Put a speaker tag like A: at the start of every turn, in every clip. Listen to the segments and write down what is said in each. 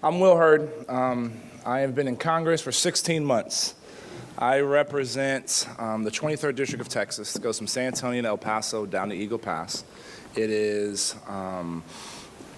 A: I'm Will Hurd. I have been in Congress for 16 months. I represent the 23rd District of Texas. It goes from San Antonio to El Paso down to Eagle Pass. It is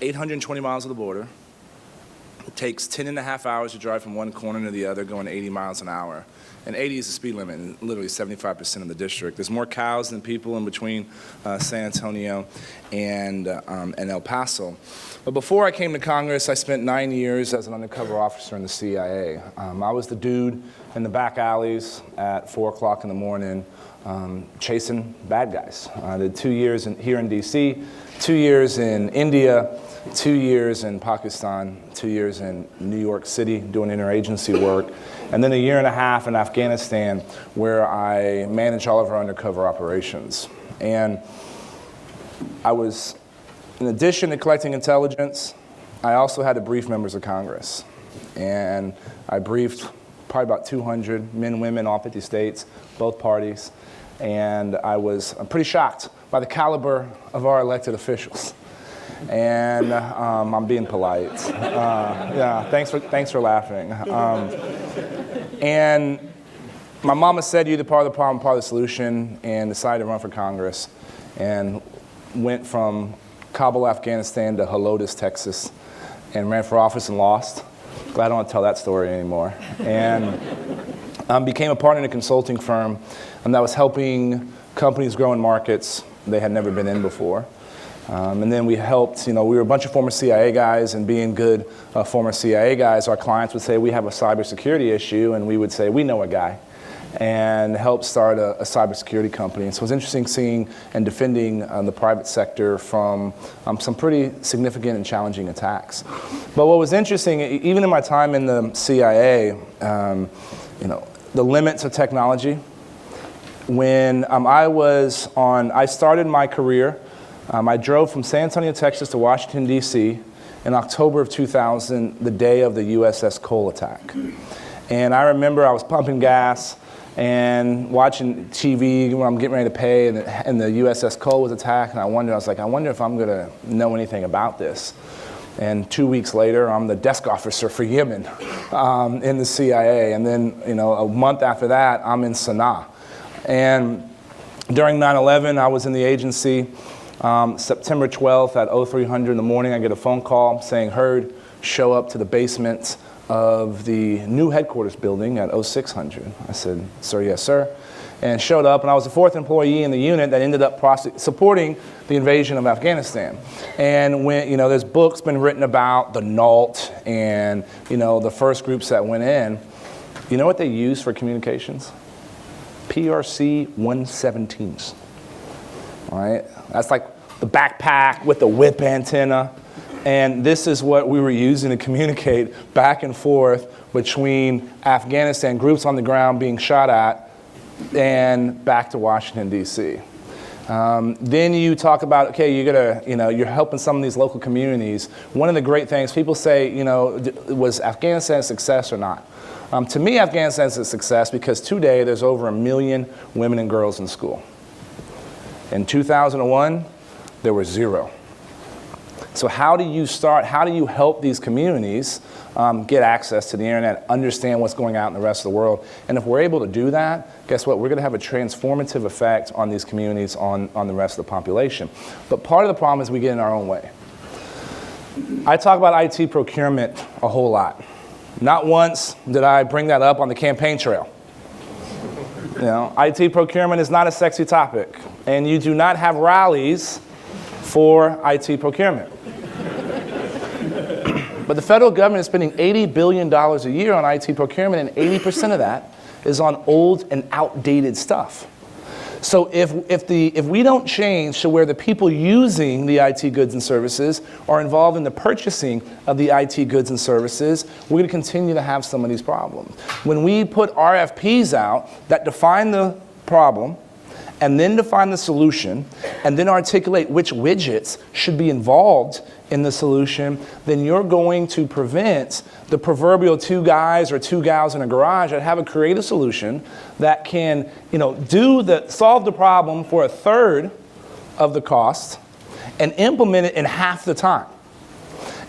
A: 820 miles of the border. It takes 10 and a half hours to drive from one corner to the other, going 80 miles an hour. And 80 is the speed limit in literally 75% of the district. There's more cows than people in between San Antonio and El Paso. But before I came to Congress, I spent 9 years as an undercover officer in the CIA. I was the dude in the back alleys at 4 o'clock in the morning chasing bad guys. I did 2 years here in D.C., 2 years in India, 2 years in Pakistan, 2 years in New York City doing interagency work, and then a year and a half in Afghanistan where I managed all of our undercover operations. And I was, in addition to collecting intelligence, I also had to brief members of Congress. And I briefed probably about 200 men, women, all 50 states, both parties. And I'm pretty shocked by the caliber of our elected officials. And I'm being polite. Yeah, thanks for laughing. And my mama said you're either part of the problem, part of the solution, and decided to run for Congress, and went from Kabul, Afghanistan to Helotes, Texas, and ran for office and lost. Glad I don't want to tell that story anymore. And became a partner in a consulting firm that was helping companies grow in markets they had never been in before. And then we helped, we were a bunch of former CIA guys, and being good former CIA guys, our clients would say, we have a cybersecurity issue, and we would say, we know a guy, and help start a cybersecurity company. And so it was interesting seeing and defending the private sector from some pretty significant and challenging attacks. But what was interesting, even in my time in the CIA, the limits of technology. When I started my career, I drove from San Antonio, Texas to Washington, D.C. in October of 2000, the day of the USS Cole attack. And I remember I was pumping gas and watching TV when I'm getting ready to pay, and the USS Cole was attacked, and I wonder if I'm going to know anything about this. And 2 weeks later, I'm the desk officer for Yemen in the CIA. And then, a month after that, I'm in Sana'a. And during 9/11, I was in the agency. September 12th at 0300 in the morning, I get a phone call saying, Hurd, show up to the basement of the new headquarters building at 0600. I said, sir, yes, sir. And showed up, and I was the fourth employee in the unit that ended up supporting the invasion of Afghanistan. And when, there's books been written about the NALT and, the first groups that went in. You know what they used for communications? PRC 117s. All right, that's like the backpack with the whip antenna. And this is what we were using to communicate back and forth between Afghanistan, groups on the ground being shot at, and back to Washington, D.C. Then you talk about, okay, you're helping some of these local communities. One of the great things, people say, was Afghanistan a success or not? To me, Afghanistan is a success because today there's over 1 million women and girls in school. In 2001, there were 0. So how do you help these communities get access to the internet, understand what's going on in the rest of the world? And if we're able to do that, guess what? We're going to have a transformative effect on these communities, on the rest of the population. But part of the problem is we get in our own way. I talk about IT procurement a whole lot. Not once did I bring that up on the campaign trail. IT procurement is not a sexy topic, and you do not have rallies for IT procurement. But the federal government is spending $80 billion a year on IT procurement, and 80% of that is on old and outdated stuff. So if we don't change to where the people using the IT goods and services are involved in the purchasing of the IT goods and services, we're going to continue to have some of these problems. When we put RFPs out that define the problem, and then define the solution, and then articulate which widgets should be involved in the solution, then you're going to prevent the proverbial 2 guys or 2 gals in a garage that have a creative solution that can, solve the problem for 1/3 of the cost and implement it in half the time.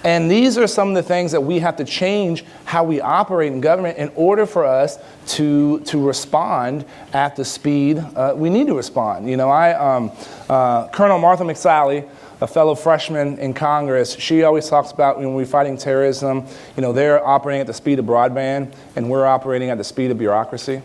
A: And these are some of the things that we have to change how we operate in government in order for us to respond at the speed we need to respond. You know, Colonel Martha McSally, a fellow freshman in Congress, she always talks about when we're fighting terrorism, you know, they're operating at the speed of broadband and we're operating at the speed of bureaucracy,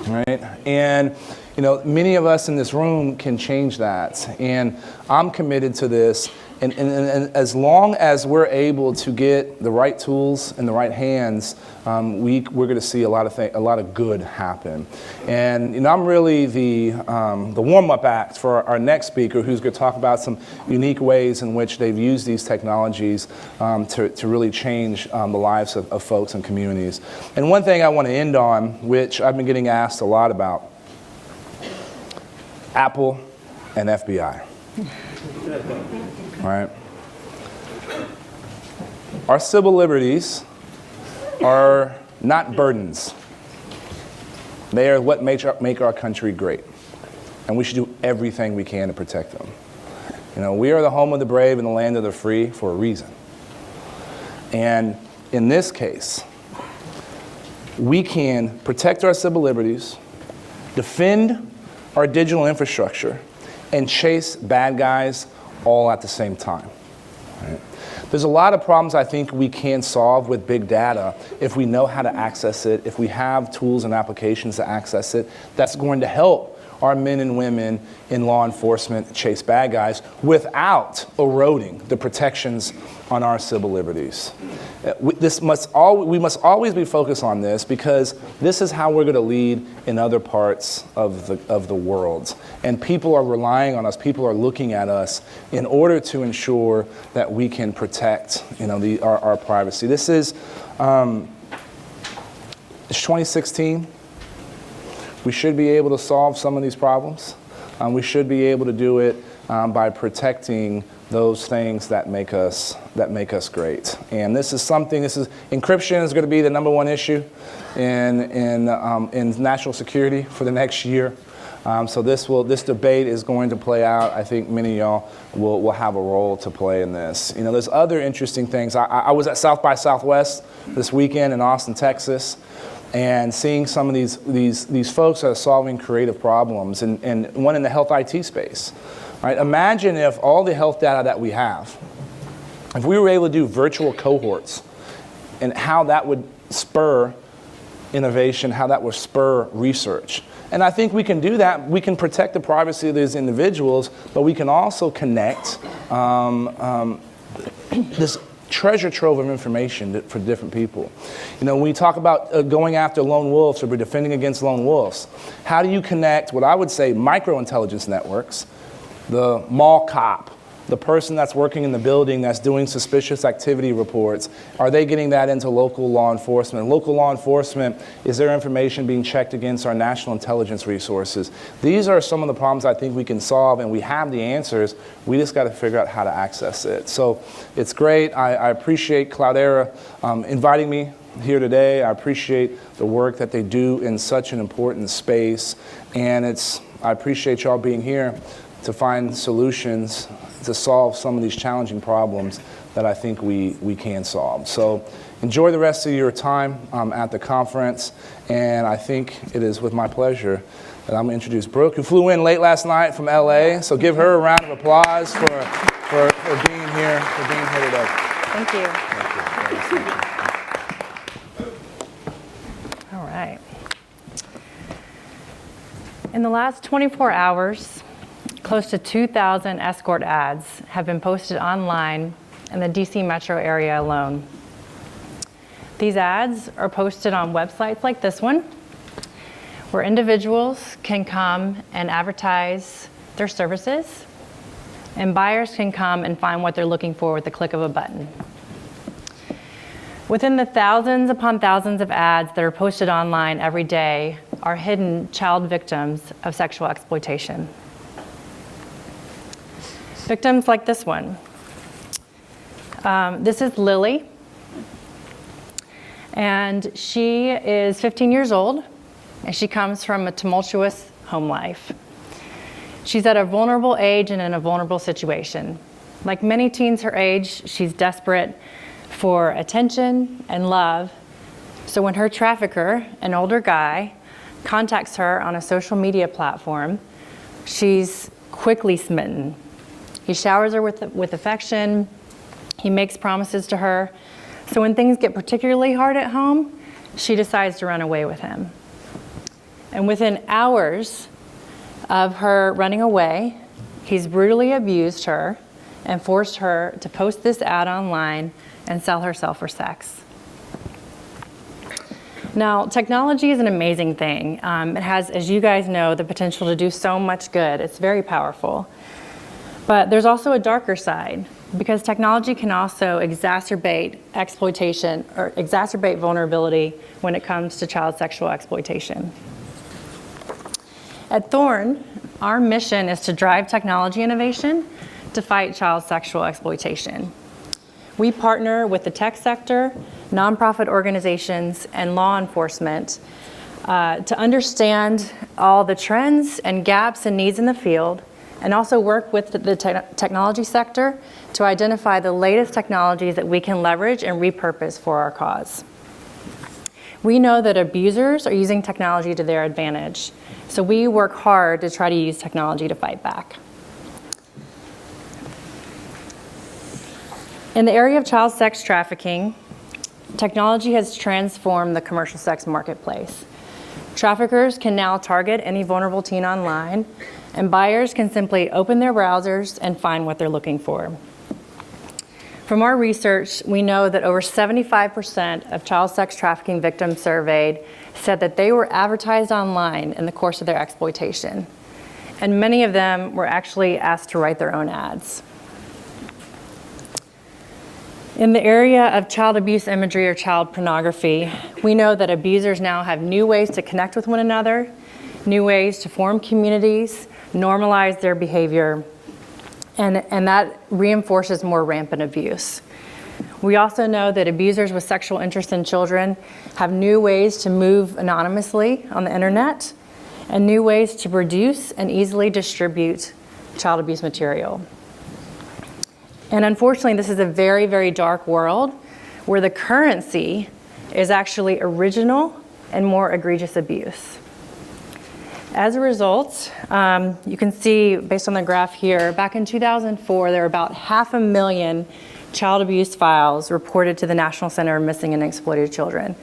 A: right? And, you know, many of us in this room can change that. And I'm committed to this. And as long as we're able to get the right tools in the right hands, we're going to see a lot of good happen. And you know, I'm really the warm-up act for our next speaker, who's going to talk about some unique ways in which they've used these technologies to really change the lives of folks and communities. And one thing I want to end on, which I've been getting asked a lot about, Apple and FBI. Right? Our civil liberties are not burdens. They are what make our country great. And we should do everything we can to protect them. You know, we are the home of the brave and the land of the free for a reason. And in this case, we can protect our civil liberties, defend our digital infrastructure, and chase bad guys all at the same time. Right? There's a lot of problems I think we can solve with big data if we know how to access it, if we have tools and applications to access it. That's going to help our men and women in law enforcement chase bad guys without eroding the protections on our civil liberties. We must always be focused on this, because this is how we're going to lead in other parts of the world. And people are relying on us, people are looking at us in order to ensure that we can protect, you know, our privacy. This is it's 2016. We should be able to solve some of these problems. We should be able to do it by protecting those things that make us great. And this is encryption is going to be the #1 issue in national security for the next year. So this debate is going to play out. I think many of y'all will have a role to play in this. You know, there's other interesting things. I was at South by Southwest this weekend in Austin, Texas, and seeing some of these folks that are solving creative problems, and one in the health IT space. Right? Imagine if all the health data that we have, if we were able to do virtual cohorts, and how that would spur innovation, how that would spur research. And I think we can do that. We can protect the privacy of these individuals, but we can also connect this treasure trove of information for different people. You know, when we talk about going after lone wolves or defending against lone wolves, how do you connect what I would say micro-intelligence networks, the mall cop, the person that's working in the building that's doing suspicious activity reports, are they getting that into local law enforcement? Local law enforcement, is their information being checked against our national intelligence resources? These are some of the problems I think we can solve, and we have the answers. We just got to figure out how to access it. So it's great. I appreciate Cloudera inviting me here today. I appreciate the work that they do in such an important space, and I appreciate y'all being here to find solutions to solve some of these challenging problems that I think we can solve. So enjoy the rest of your time at the conference, and I think it is with my pleasure that I'm going to introduce Brooke, who flew in late last night from LA. So give her a round of applause for being here today.
B: Thank you. All right. In the last 24 hours, close to 2,000 escort ads have been posted online in the DC metro area alone. These ads are posted on websites like this one, where individuals can come and advertise their services, and buyers can come and find what they're looking for with the click of a button. Within the thousands upon thousands of ads that are posted online every day are hidden child victims of sexual exploitation. Victims like this one. This is Lily, and she is 15 years old, and she comes from a tumultuous home life. She's at a vulnerable age and in a vulnerable situation. Like many teens her age, she's desperate for attention and love. So when her trafficker, an older guy, contacts her on a social media platform, she's quickly smitten. He showers her with affection. He makes promises to her. So when things get particularly hard at home, she decides to run away with him. And within hours of her running away, he's brutally abused her and forced her to post this ad online and sell herself for sex. Now, technology is an amazing thing. It has, as you guys know, the potential to do so much good. It's very powerful. But there's also a darker side, because technology can also exacerbate exploitation or exacerbate vulnerability when it comes to child sexual exploitation. At Thorn, our mission is to drive technology innovation to fight child sexual exploitation. We partner with the tech sector, nonprofit organizations, and law enforcement to understand all the trends and gaps and needs in the field, and also work with the technology sector to identify the latest technologies that we can leverage and repurpose for our cause. We know that abusers are using technology to their advantage, so we work hard to try to use technology to fight back. In the area of child sex trafficking, technology has transformed the commercial sex marketplace. Traffickers can now target any vulnerable teen online, and buyers can simply open their browsers and find what they're looking for. From our research, we know that over 75% of child sex trafficking victims surveyed said that they were advertised online in the course of their exploitation. And many of them were actually asked to write their own ads. In the area of child abuse imagery or child pornography, we know that abusers now have new ways to connect with one another, new ways to form communities, normalize their behavior, and that reinforces more rampant abuse. We also know that abusers with sexual interest in children have new ways to move anonymously on the internet and new ways to produce and easily distribute child abuse material. And unfortunately, this is a very, very dark world where the currency is actually original and more egregious abuse. As a result, you can see, based on the graph here, back in 2004, there were about 500,000 child abuse files reported to the National Center of Missing and Exploited Children.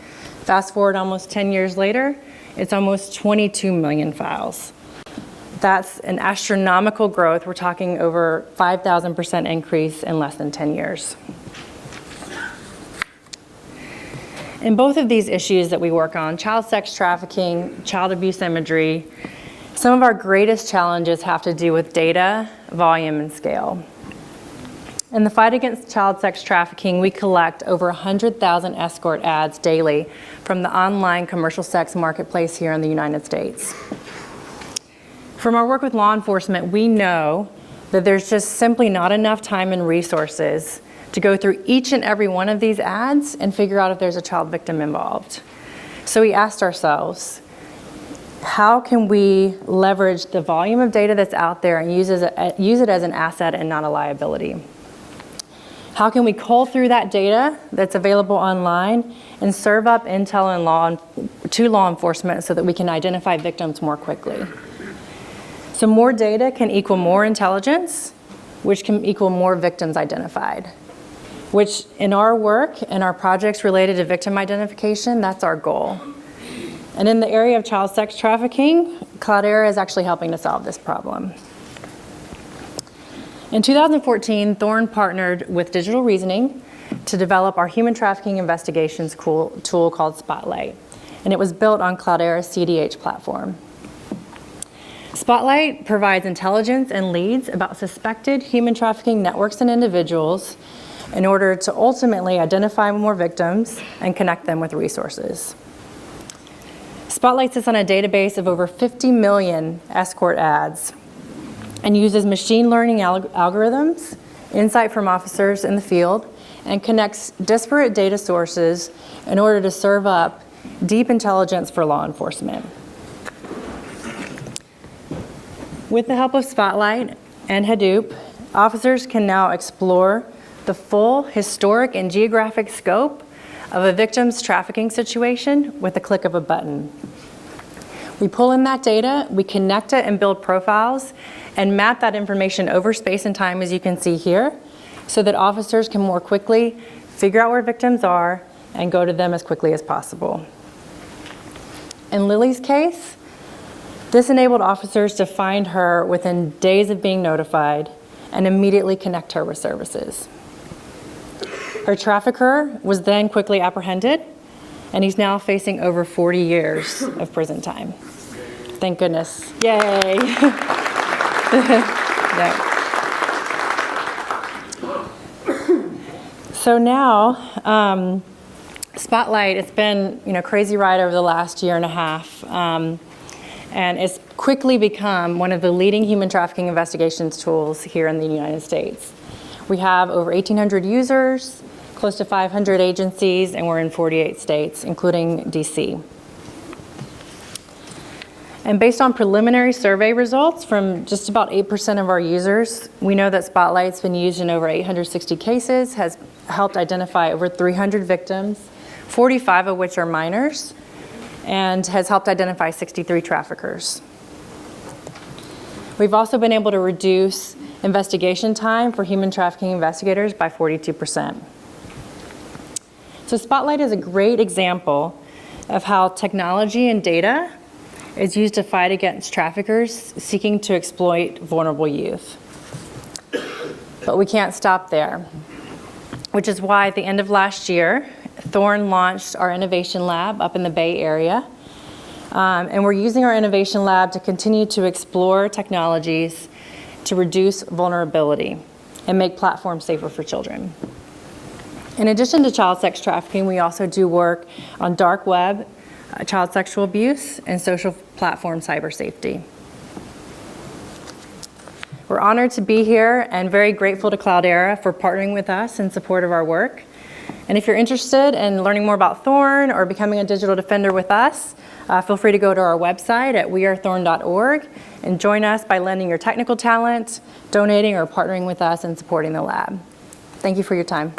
B: Fast forward almost 10 years later, it's almost 22 million files. That's an astronomical growth. We're talking over 5,000% increase in less than 10 years. In both of these issues that we work on, child sex trafficking, child abuse imagery, some of our greatest challenges have to do with data, volume, and scale. In the fight against child sex trafficking, we collect over 100,000 escort ads daily from the online commercial sex marketplace here in the United States. From our work with law enforcement, we know that there's just simply not enough time and resources to go through each and every one of these ads and figure out if there's a child victim involved. So we asked ourselves, how can we leverage the volume of data that's out there and use it as an asset and not a liability? How can we cull through that data that's available online and serve up intel and to law enforcement so that we can identify victims more quickly? So more data can equal more intelligence, which can equal more victims identified, which in our work and our projects related to victim identification, that's our goal. And in the area of child sex trafficking, Cloudera is actually helping to solve this problem. In 2014, Thorn partnered with Digital Reasoning to develop our human trafficking investigations tool called Spotlight, and it was built on Cloudera's CDH platform. Spotlight provides intelligence and leads about suspected human trafficking networks and individuals in order to ultimately identify more victims and connect them with resources. Spotlight sits on a database of over 50 million escort ads and uses machine learning algorithms, insight from officers in the field, and connects disparate data sources in order to serve up deep intelligence for law enforcement. With the help of Spotlight and Hadoop, officers can now explore the full historic and geographic scope of a victim's trafficking situation with the click of a button. We pull in that data, we connect it and build profiles, and map that information over space and time, as you can see here, so that officers can more quickly figure out where victims are and go to them as quickly as possible. In Lily's case, this enabled officers to find her within days of being notified and immediately connect her with services. Her trafficker was then quickly apprehended, and he's now facing over 40 years of prison time. Thank goodness. Yay. Yeah. So now, Spotlight, it's been a crazy ride over the last year and a half, and it's quickly become one of the leading human trafficking investigations tools here in the United States. We have over 1,800 users, close to 500 agencies, and we're in 48 states, including DC. And based on preliminary survey results from just about 8% of our users, we know that Spotlight's been used in over 860 cases, has helped identify over 300 victims, 45 of which are minors, and has helped identify 63 traffickers. We've also been able to reduce investigation time for human trafficking investigators by 42%. So Spotlight is a great example of how technology and data is used to fight against traffickers seeking to exploit vulnerable youth. But we can't stop there, which is why at the end of last year, Thorn launched our innovation lab up in the Bay Area. And we're using our innovation lab to continue to explore technologies to reduce vulnerability and make platforms safer for children. In addition to child sex trafficking, we also do work on dark web, child sexual abuse, and social platform cyber safety. We're honored to be here and very grateful to Cloudera for partnering with us in support of our work. And if you're interested in learning more about Thorn or becoming a digital defender with us, feel free to go to our website at wearethorn.org and join us by lending your technical talent, donating, or partnering with us in supporting the lab. Thank you for your time.